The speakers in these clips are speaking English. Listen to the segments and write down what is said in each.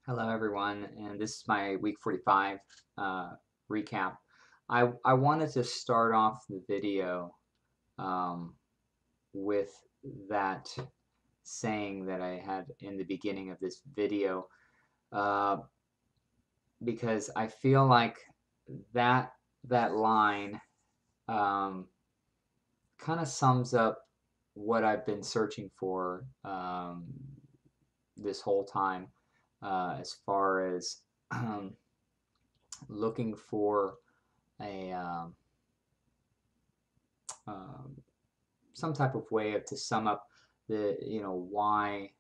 Hello, everyone, and this is my week 45 recap. I wanted to start off the video um, with that saying that I had in the beginning of this video uh, because I feel like that line kind of sums up what I've been searching for this whole time, as far as looking for a um, some type of way to sum up the why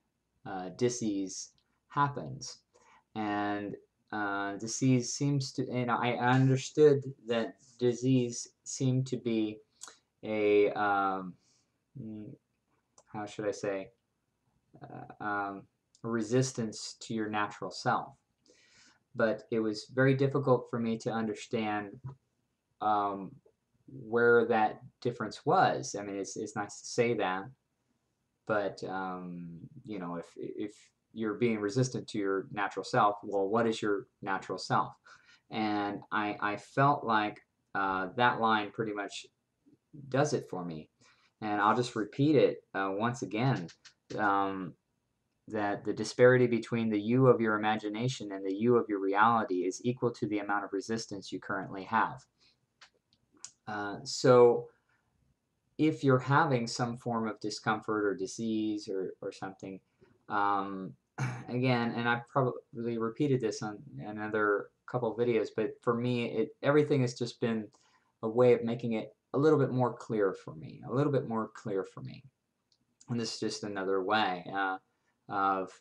disease happens. And disease seems to, I understood that disease seemed to be a mm, how should I say, resistance to your natural self. But it was very difficult for me to understand um, where that difference was. I mean, it's nice to say that, but if you're being resistant to your natural self, well, what is your natural self? And I felt like that line pretty much does it for me. And I'll just repeat it once again. Um, that the disparity between the you of your imagination and the you of your reality is equal to the amount of resistance you currently have. So if you're having some form of discomfort or disease or something, um, again, and I've probably repeated this on another couple of videos, but for me, everything has just been a way of making it a little bit more clear for me, a little bit more clear for me. And this is just another way of,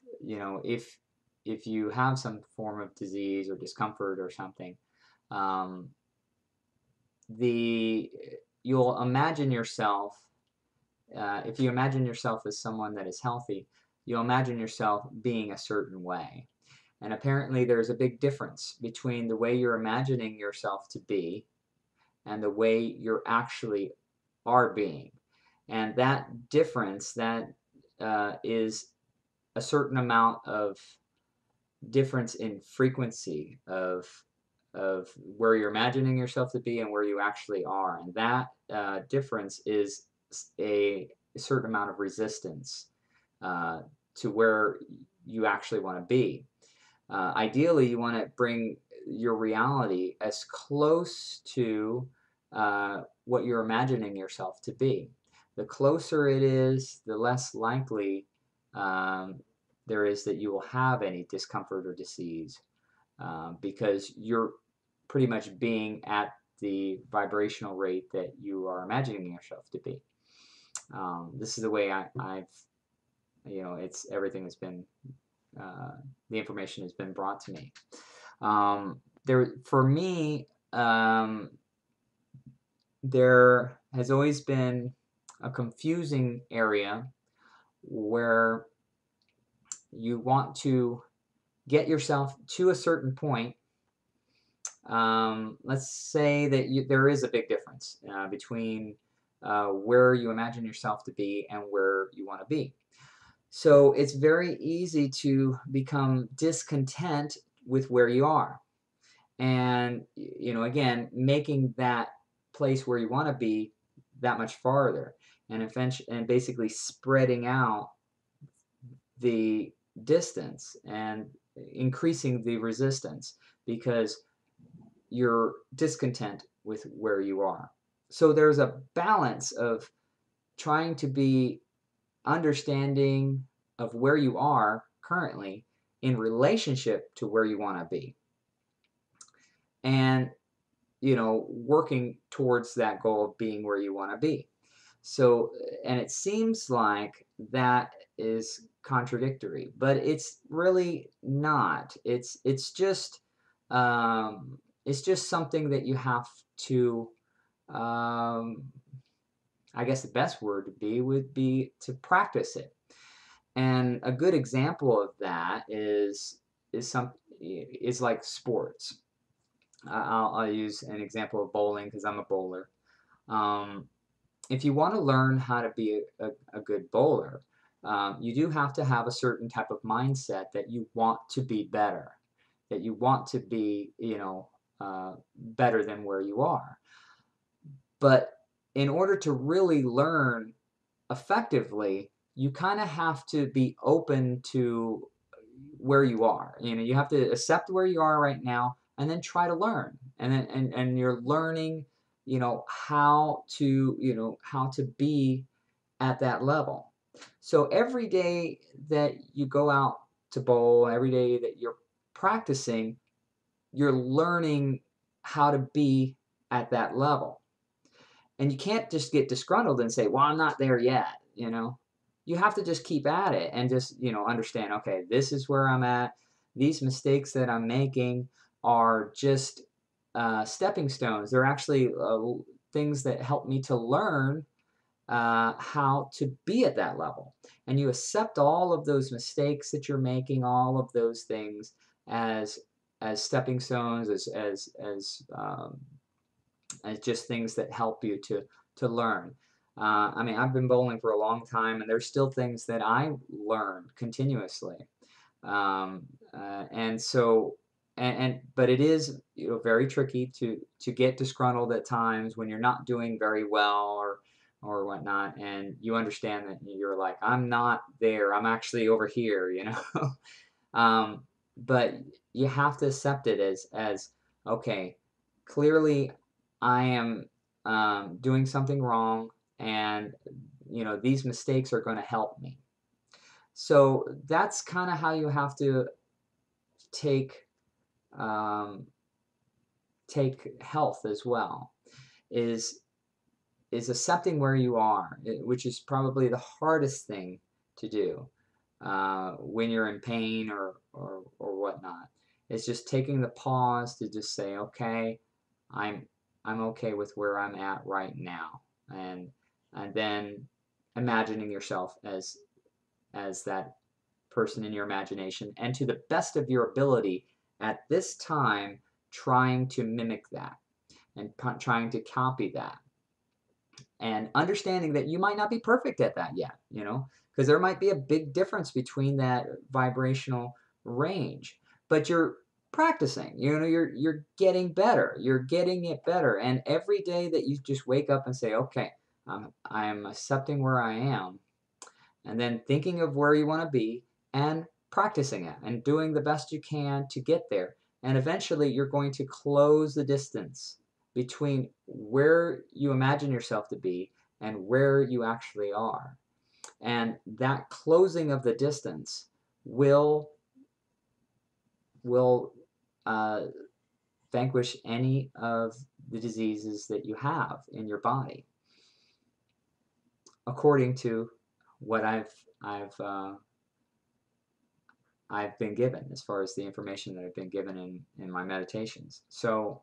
if you have some form of disease or discomfort or something, um, the you'll imagine yourself, if you imagine yourself as someone that is healthy, you'll imagine yourself being a certain way. And apparently there's a big difference between the way you're imagining yourself to be and the way you're actually are being. And that difference, that is a certain amount of difference in frequency of where you're imagining yourself to be and where you actually are. And that difference is a certain amount of resistance uh, to where you actually want to be. Ideally, you want to bring your reality as close to what you're imagining yourself to be. The closer it is, the less likely um, there is that you will have any discomfort or disease, because you're pretty much being at the vibrational rate that you are imagining yourself to be. This is the way I've, it's everything has been, uh, the information has been brought to me. For me, there has always been a confusing area where you want to get yourself to a certain point. Let's say that there is a big difference between where you imagine yourself to be and where you want to be. So it's very easy to become discontent with where you are. And, again, making that place where you want to be that much farther, and eventually, and basically spreading out the distance and increasing the resistance because you're discontent with where you are. So there's a balance of trying to be understanding of where you are currently in relationship to where you want to be, and working towards that goal of being where you want to be. So, and it seems like that is contradictory, but it's really not. It's just something that you have to, um, I guess the best word would be to practice it. And a good example of that is like sports. I'll use an example of bowling because I'm a bowler. Um, if you want to learn how to be a good bowler, You do have to have a certain type of mindset that you want to be better, that you want to be, better than where you are. But in order to really learn effectively, you kind of have to be open to where you are. You have to accept where you are right now and then try to learn. And then and you're learning, how to be at that level. So every day that you go out to bowl, every day that you're practicing, you're learning how to be at that level. And you can't just get disgruntled and say, well, I'm not there yet. You have to just keep at it and just, understand, okay, this is where I'm at. These mistakes that I'm making are just stepping stones. They're actually things that help me to learn how to be at that level. And you accept all of those mistakes that you're making, all of those things as stepping stones, as just things that help you to learn. I mean, I've been bowling for a long time, and there's still things that I learn continuously. And so, but it is very tricky to get disgruntled at times when you're not doing very well or whatnot, and you understand that you're like, I'm not there, I'm actually over here. um, but you have to accept it as okay, clearly I am doing something wrong, and these mistakes are going to help me. So that's kind of how you have to take um, take health as well. Is accepting where you are, which is probably the hardest thing to do when you're in pain or whatnot. It's just taking the pause to just say, okay, I'm I'm okay with where I'm at right now, and then imagining yourself as that person in your imagination, and to the best of your ability at this time, trying to mimic that and trying to copy that, and understanding that you might not be perfect at that yet, because there might be a big difference between that vibrational range, but you're practicing, you're getting better, you're getting it better, and every day that you just wake up and say, okay, I'm accepting where I am, and then thinking of where you want to be and practicing it and doing the best you can to get there. And eventually you're going to close the distance between where you imagine yourself to be and where you actually are. And that closing of the distance will uh, vanquish any of the diseases that you have in your body, according to what I've been given, as far as the information that I've been given in my meditations. So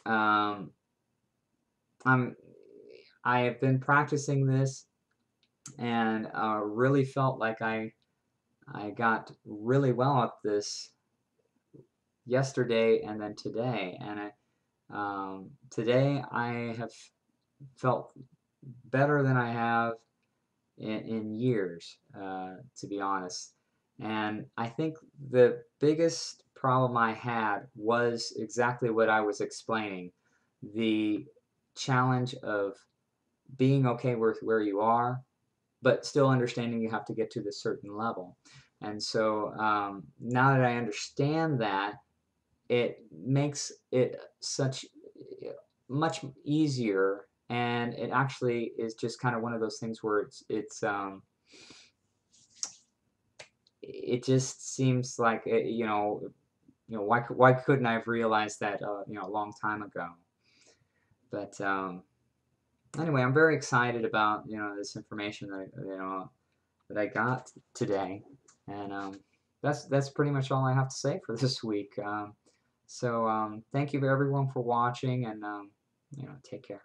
um, I have been practicing this, and really felt like I got really well at this yesterday and then today, and today I have felt better than I have in years, to be honest. And I think the biggest problem I had was exactly what I was explaining, the challenge of being okay with where you are, but still understanding you have to get to this certain level. And so now that I understand that, it makes it such much easier, and it actually is just kind of one of those things where it just seems like why couldn't I have realized that a long time ago. But anyway, I'm very excited about this information that I got today, and that's pretty much all I have to say for this week. So thank you everyone for watching, and take care.